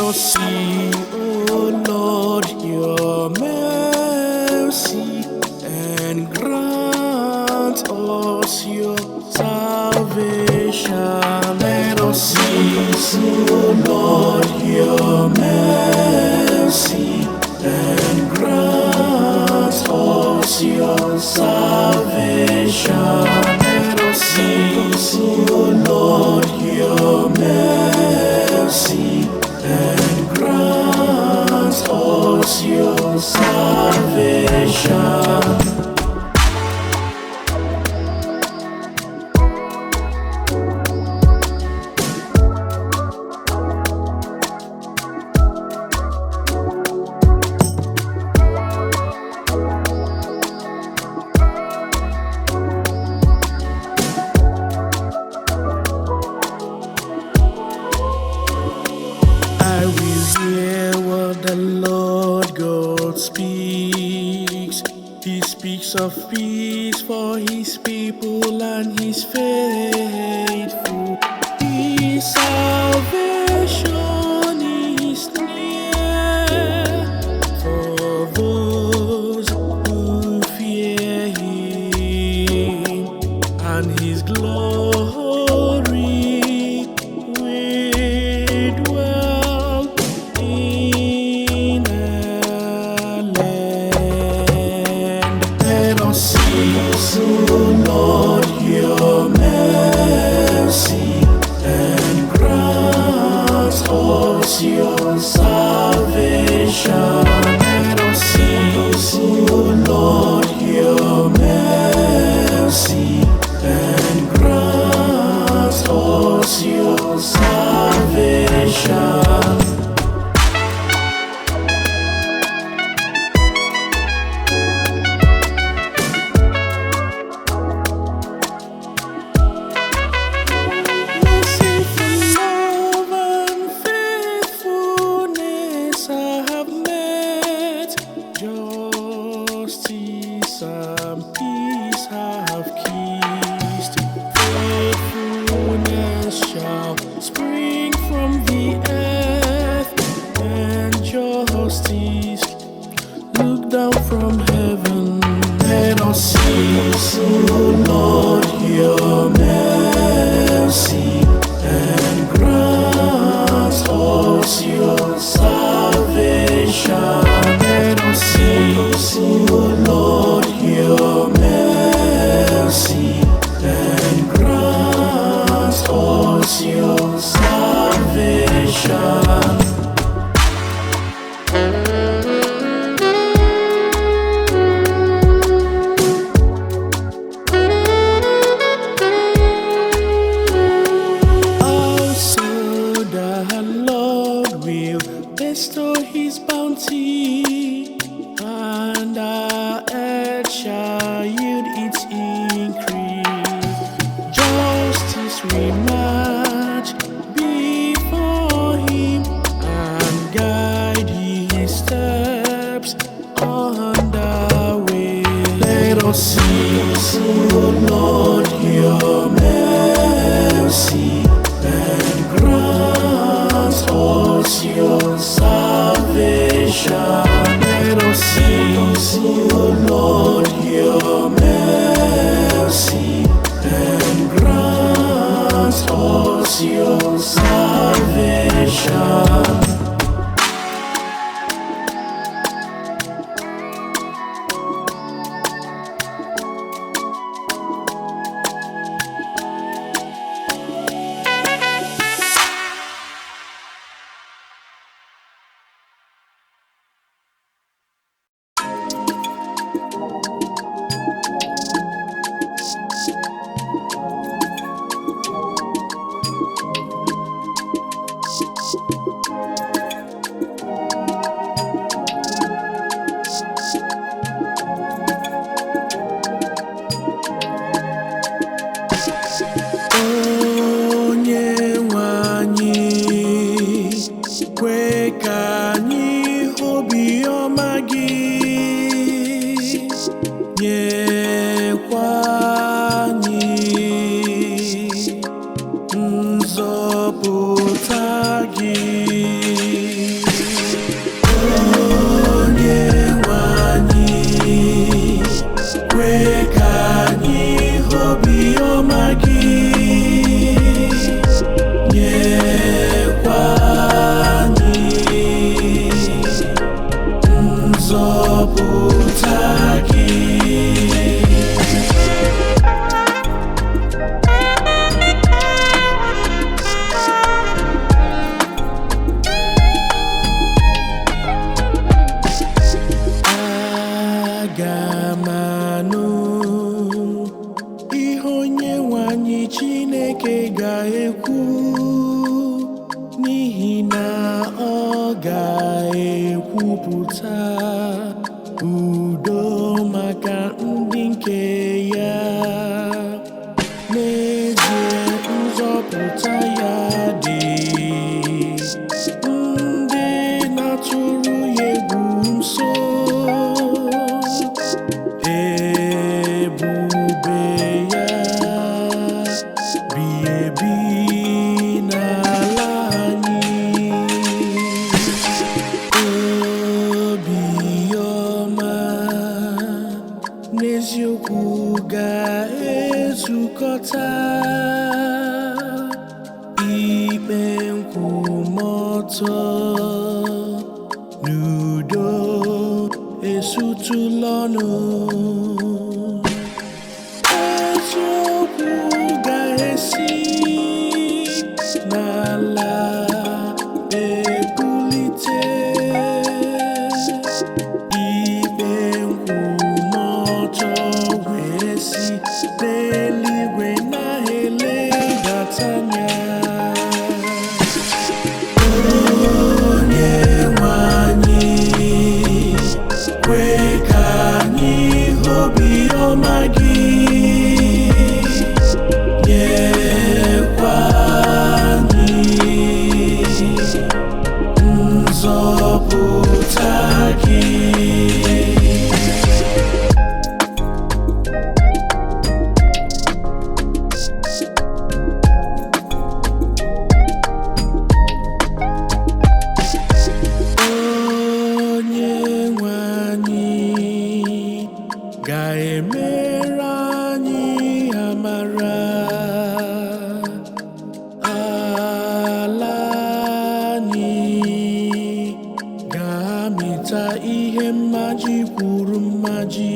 us see, O Lord, your mercy and grant us your salvation. Let us see, O Lord, your mercy and grant us your salvation. Let us see, O Lord, your mercy and grant us your salvation. I will hear what the Lord God speaks. He speaks of peace for his people and his faithful. His salvation is near for those who fear him, and his glory will dwell in our land. Let us see, O Lord, your mercy and grant us your salvation. Let us see, O Lord, your mercy and grant us your salvation. Merciful love and faithfulness I have met. Justice and peace I have kissed. Faithfulness shall spring from the earth, and justice look down from heaven. Let us see, O Lord, your mercy and grant us your salvation. Let us see, O Lord, your mercy and grant us your salvation. Also the Lord will bestow his bounty, and our earth shall yield its increase. Justice will march before him and guide his steps on the way. Let us see, O Lord, your mercy and grant us your salvation. Let us see, O Lord, your mercy and grant us your salvation. nzọpụta gị. Aga m anụ ihe Onyenwe anyị Chineke ga-ekwu, n'ihi na ọ ga-ekwupụta udo maka ndị nke ya. N'ezie, nzọpụta ya dị ndị na-atụrụ ya egwu nso. Ebube ya bi ebi n'ala anyị. Obiọma n'eziokwu ga-ezukọta, ikpe nkwụmọtọ n'udo esutula ọnụ. Eziokwu ga-esi n'ala ebulite, ikpe nkwụmọtọ wee si n'eluigwe na-eledata anya. Onyenwe anyị, kwe ka anyị hụ obiọma gị, nyekwa anyị nzọpụta gị. Onyenwe anyị ga-emere anyị amara, ala anyị ga-amịta ihe mmaji kwuru mmaji.